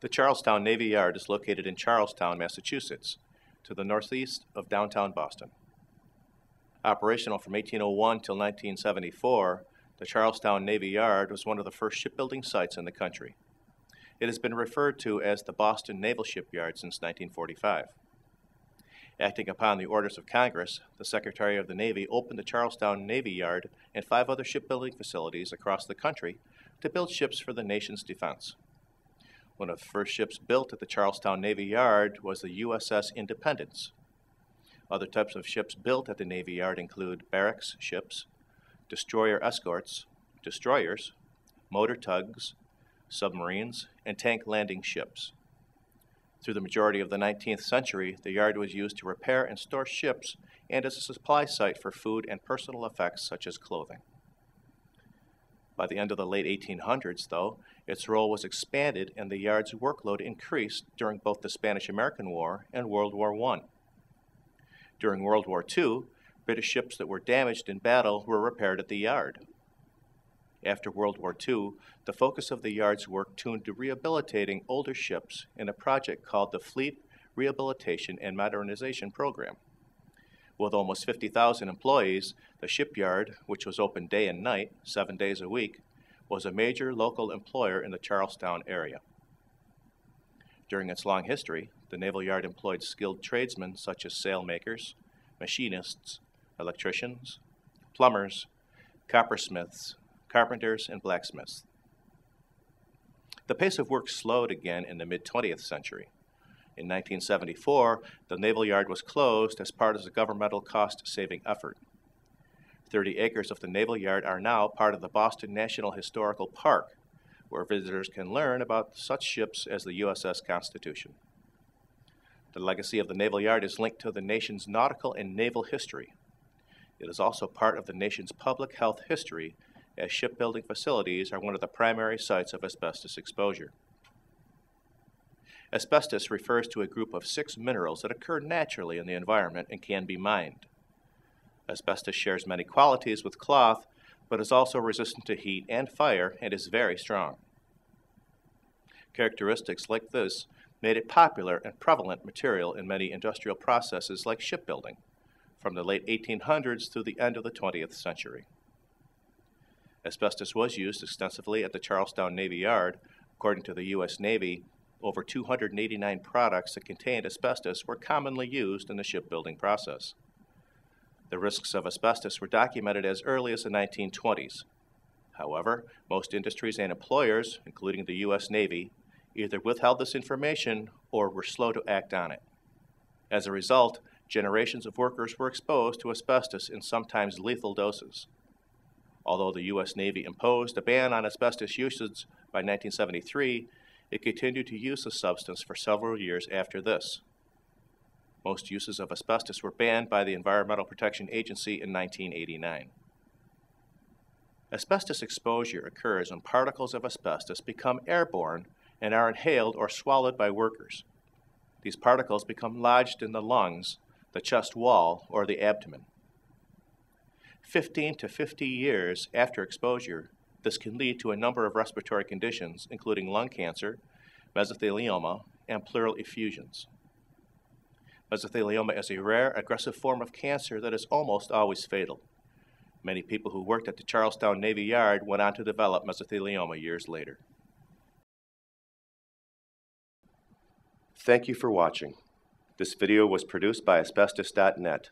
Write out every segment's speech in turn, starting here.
The Charlestown Navy Yard is located in Charlestown, Massachusetts, to the northeast of downtown Boston. Operational from 1801 till 1974, the Charlestown Navy Yard was one of the first shipbuilding sites in the country. It has been referred to as the Boston Naval Shipyard since 1945. Acting upon the orders of Congress, the Secretary of the Navy opened the Charlestown Navy Yard and 5 other shipbuilding facilities across the country to build ships for the nation's defense. One of the first ships built at the Charlestown Navy Yard was the USS Independence. Other types of ships built at the Navy Yard include barracks ships, destroyer escorts, destroyers, motor tugs, submarines, and tank landing ships. Through the majority of the 19th century, the yard was used to repair and store ships and as a supply site for food and personal effects such as clothing. By the end of the late 1800s, though, its role was expanded and the yard's workload increased during both the Spanish-American War and World War I. During World War II, British ships that were damaged in battle were repaired at the yard. After World War II, the focus of the yard's work turned to rehabilitating older ships in a project called the Fleet Rehabilitation and Modernization Program. With almost 50,000 employees, the shipyard, which was open day and night, 7 days a week, was a major local employer in the Charlestown area. During its long history, the Naval Yard employed skilled tradesmen such as sailmakers, machinists, electricians, plumbers, coppersmiths, carpenters, and blacksmiths. The pace of work slowed again in the mid-20th century. In 1974, the Naval Yard was closed as part of the governmental cost-saving effort. 30 acres of the Naval Yard are now part of the Boston National Historical Park, where visitors can learn about such ships as the USS Constitution. The legacy of the Naval Yard is linked to the nation's nautical and naval history. It is also part of the nation's public health history, as shipbuilding facilities are one of the primary sites of asbestos exposure. Asbestos refers to a group of 6 minerals that occur naturally in the environment and can be mined. Asbestos shares many qualities with cloth, but is also resistant to heat and fire and is very strong. Characteristics like this made it popular and prevalent material in many industrial processes like shipbuilding, from the late 1800s through the end of the 20th century. Asbestos was used extensively at the Charlestown Navy Yard. According to the U.S. Navy, over 289 products that contained asbestos were commonly used in the shipbuilding process. The risks of asbestos were documented as early as the 1920s. However, most industries and employers, including the U.S. Navy, either withheld this information or were slow to act on it. As a result, generations of workers were exposed to asbestos in sometimes lethal doses. Although the U.S. Navy imposed a ban on asbestos usage by 1973, it continued to use the substance for several years after this. Most uses of asbestos were banned by the Environmental Protection Agency in 1989. Asbestos exposure occurs when particles of asbestos become airborne and are inhaled or swallowed by workers. These particles become lodged in the lungs, the chest wall, or the abdomen. 15 to 50 years after exposure, this can lead to a number of respiratory conditions, including lung cancer, mesothelioma, and pleural effusions. Mesothelioma is a rare, aggressive form of cancer that is almost always fatal. Many people who worked at the Charlestown Navy Yard went on to develop mesothelioma years later. Thank you for watching. This video was produced by Asbestos.Net,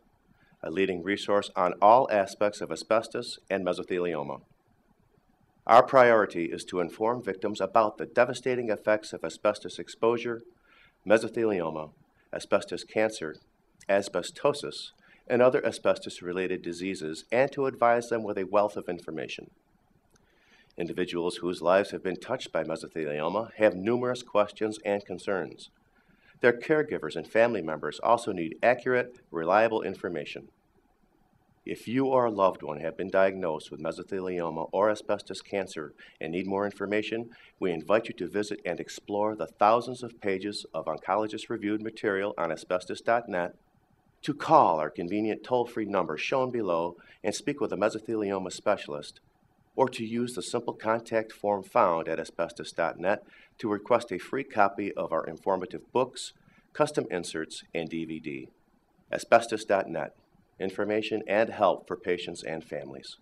a leading resource on all aspects of asbestos and mesothelioma. Our priority is to inform victims about the devastating effects of asbestos exposure, mesothelioma, asbestos cancer, asbestosis, and other asbestos-related diseases, and to advise them with a wealth of information. Individuals whose lives have been touched by mesothelioma have numerous questions and concerns. Their caregivers and family members also need accurate, reliable information. If you or a loved one have been diagnosed with mesothelioma or asbestos cancer and need more information, we invite you to visit and explore the thousands of pages of oncologist-reviewed material on Asbestos.net, to call our convenient toll-free number shown below and speak with a mesothelioma specialist, or to use the simple contact form found at Asbestos.Net to request a free copy of our informative books, custom inserts, and DVD. Asbestos.Net, information and help for patients and families.